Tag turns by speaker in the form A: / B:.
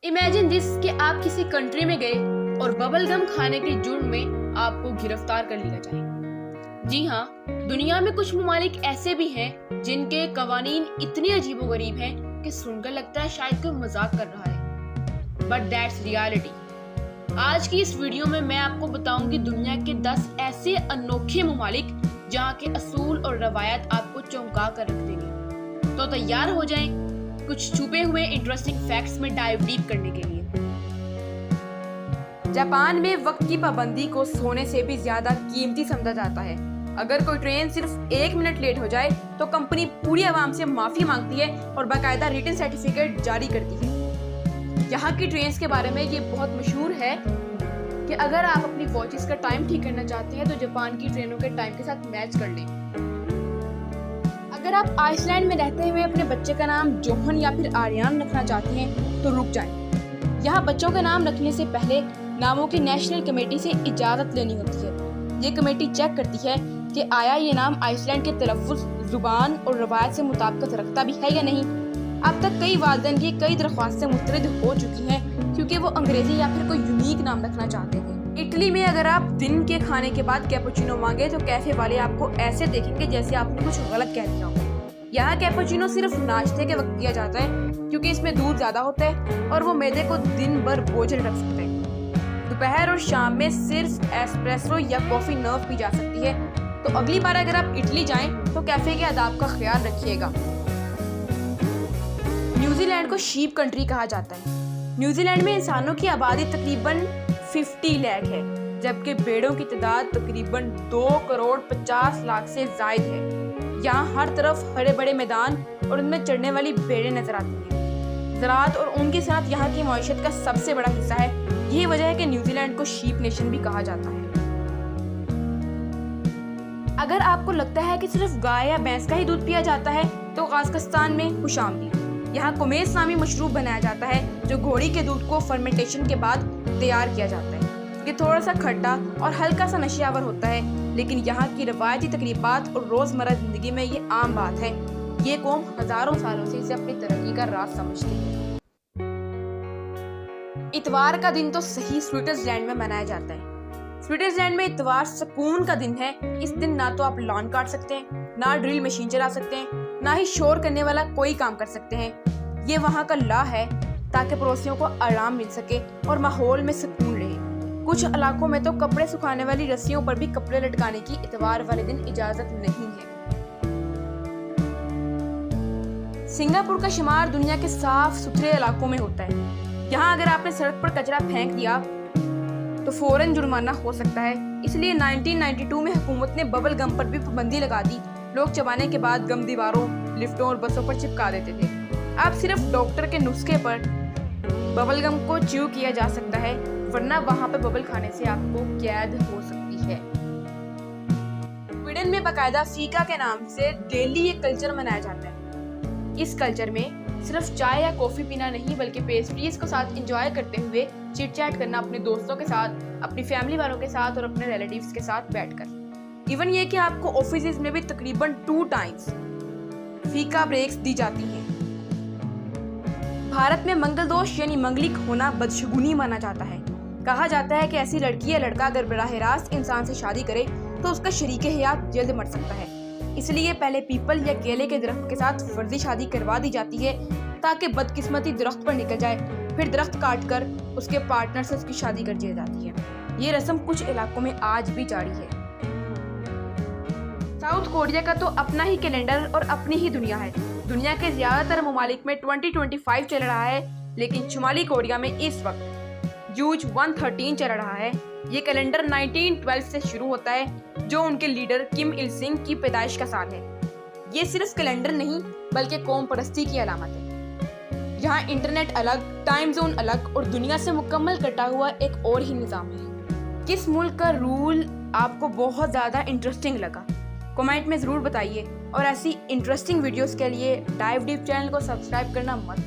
A: Imagine this कि आप किसी कंट्री में गए और बबल गम खाने के जुर्म में आपको गिरफ्तार कर लिया जाए। जी हाँ, दुनिया में कुछ ममालिक ऐसे भी हैं जिनके कवानीन इतने अजीबोगरीब हैं कि सुनकर लगता है शायद कोई मजाक कर रहा है, बट दैट्स रियलिटी। आज की इस वीडियो में मैं आपको बताऊंगी दुनिया के 10 ऐसे अनोखे ममालिक जहाँ के असूल और रवायत आपको चौंका कर रख देंगे। तो तैयार हो जाएं कुछ छुपे हुए इंटरेस्टिंग फैक्ट्स में डाइव डीप करने के लिए। जापान में वक्त की पाबंदी को सोने से भी ज्यादा कीमती समझा जाता है। अगर कोई ट्रेन सिर्फ 1 मिनट लेट हो जाए तो कंपनी पूरी आवाम से माफी मांगती है और बाकायदा रिटन सर्टिफिकेट जारी करती है। यहाँ की ट्रेन्स के बारे में ये बहुत मशहूर है कि अगर आप अपनी वॉचेस का टाइम ठीक करना चाहते हैं तो जापान की ट्रेनों के टाइम के साथ मैच कर लें। अगर आप आइसलैंड में रहते हुए अपने बच्चे का नाम जोहन या फिर आर्यन रखना चाहते हैं तो रुक जाएं। यहाँ बच्चों का नाम रखने से पहले नामों की नेशनल कमेटी से इजाज़त लेनी होती है। ये कमेटी चेक करती है कि आया ये नाम आइसलैंड के तलफ़्फ़ुज़, ज़ुबान और रवायत से मुताबिकत रखता भी है या नहीं। अब तक कई वालिदैन की कई दरख्वास्तें मुस्तरद हो चुकी हैं क्योंकि वो अंग्रेजी या फिर कोई यूनिक नाम रखना चाहते हैं। इटली में अगर आप दिन के खाने के बाद कैपुचिनो मांगे तो कैफे वाले आपको ऐसे देखेंगे जैसे आपने कुछ गलत कह दिया हो। यहाँ कैपुचिनो सिर्फ नाश्ते के वक्त किया जाता है क्योंकि इसमें दूध ज्यादा होता है और वो मैदे को दिन भर बोझल रख सकते हैं। दोपहर और शाम में सिर्फ एस्प्रेसो या कॉफी नर्व पी जा सकती है। तो अगली बार अगर आप इटली जाएं तो कैफे के आदाब का ख्याल रखिएगा। न्यूजीलैंड को शीप कंट्री कहा जाता है। न्यूजीलैंड में इंसानों की आबादी तकरीबन 50 लाख है, जबकि भेड़ों की तादाद तकरीबन 2 करोड़ 50 लाख से जायद है। यहाँ हर तरफ हरे बड़े मैदान और उनमें चढ़ने वाली भेड़ें नजर आती हैं। ज़राअत और ऊन के साथ यहाँ की मईशत का सबसे बड़ा हिस्सा है। यही वजह है कि न्यूजीलैंड को शीप नेशन भी कहा जाता है। अगर आपको लगता है कि सिर्फ गाय या भैंस का ही दूध पिया जाता है तो कजाकिस्तान में खुशामदीद। यहाँ कुमेस नामी मशरूब बनाया जाता है जो घोड़ी के दूध को फर्मेंटेशन के बाद तैयार किया जाता है। ये थोड़ा सा खट्टा और हल्का सा नशियावर होता है, लेकिन यहाँ की रवायती तकरीबात और रोजमर्रा जिंदगी में ये आम बात है। ये कौम हजारों सालों से इसे अपनी तरक्की का राज समझती है। इतवार का दिन तो सही स्विट्जरलैंड में मनाया जाता है। स्विट्जरलैंड में इतवार सुकून का दिन है। इस दिन ना तो आप लॉन काट सकते हैं, ना ड्रिल मशीन चला सकते हैं, ना ही शोर करने वाला कोई काम कर सकते हैं। ये वहाँ का लॉ है ताकि पड़ोसियों को आराम मिल सके और माहौल में सुकून रहे। कुछ इलाकों में तो कपड़े सुखाने वाली रस्सियों पर भी कपड़े लटकाने की इतवार वाले दिन इजाजत नहीं है। सिंगापुर का शुमार दुनिया के साफ सुथरे इलाकों में होता है। यहाँ अगर आपने सड़क पर कचरा फेंक दिया तो फौरन जुर्माना हो सकता है। इसलिए 1992 में हुकूमत ने बबल गम पर भी पाबंदी लगा दी। लोग चबाने के बाद गम दीवारों, लिफ्टों और बसों पर चिपका देते थे। अब सिर्फ डॉक्टर के नुस्खे पर बबल गम को च्यू किया जा सकता है, वरना वहां पर बबल खाने से आपको कैद हो सकती है। स्वीडन में बाकायदा फीका के नाम से डेली एक कल्चर मनाया जाता है। इस कल्चर में सिर्फ चाय या कॉफी पीना नहीं बल्कि पेस्ट्रीज को साथ एंजॉय करते हुए चिट चैट करना अपने दोस्तों के साथ, अपनी फैमिली वालों के साथ और अपने रिलेटिव्स के साथ बैठकर। इवन ये कि आपको ऑफिस में भी तकरीबन 2 टाइम्स फीका ब्रेक्स दी जाती हैं। भारत में मंगल दोष यानी मंगलिक होना बदशगुनी माना जाता है। कहा जाता है कि ऐसी लड़की या लड़का अगर बराह रास्त इंसान से शादी करे तो उसका शरीके हयात जल्द मर सकता है। इसलिए पहले पीपल या केले के दरख्त के साथ फर्जी शादी करवा दी जाती है ताकि बदकिस्मती दरख्त पर निकल जाए, फिर दरख्त काट कर उसके पार्टनर से उसकी शादी कर दी जाती है। ये रस्म कुछ इलाकों में आज भी जारी है। साउथ कोरिया का तो अपना ही कैलेंडर और अपनी ही दुनिया है। दुनिया के ज्यादातर ममालिक में 2025 चल रहा है, लेकिन शुमाली कोरिया में इस वक्त यूज 113 चल रहा है। ये कैलेंडर 1912 से शुरू होता है जो उनके लीडर किम इल सिंह की पैदाइश का साल है। ये सिर्फ कैलेंडर नहीं बल्कि कौम परस्ती की अलामत है। यहाँ इंटरनेट अलग, टाइम जोन अलग और दुनिया से मुकम्मल कटा हुआ एक और ही निज़ाम है। किस मुल्क का रूल आपको बहुत ज़्यादा इंटरेस्टिंग लगा कमेंट में ज़रूर बताइए और ऐसी इंटरेस्टिंग वीडियोस के लिए डाइव डीप चैनल को सब्सक्राइब करना मत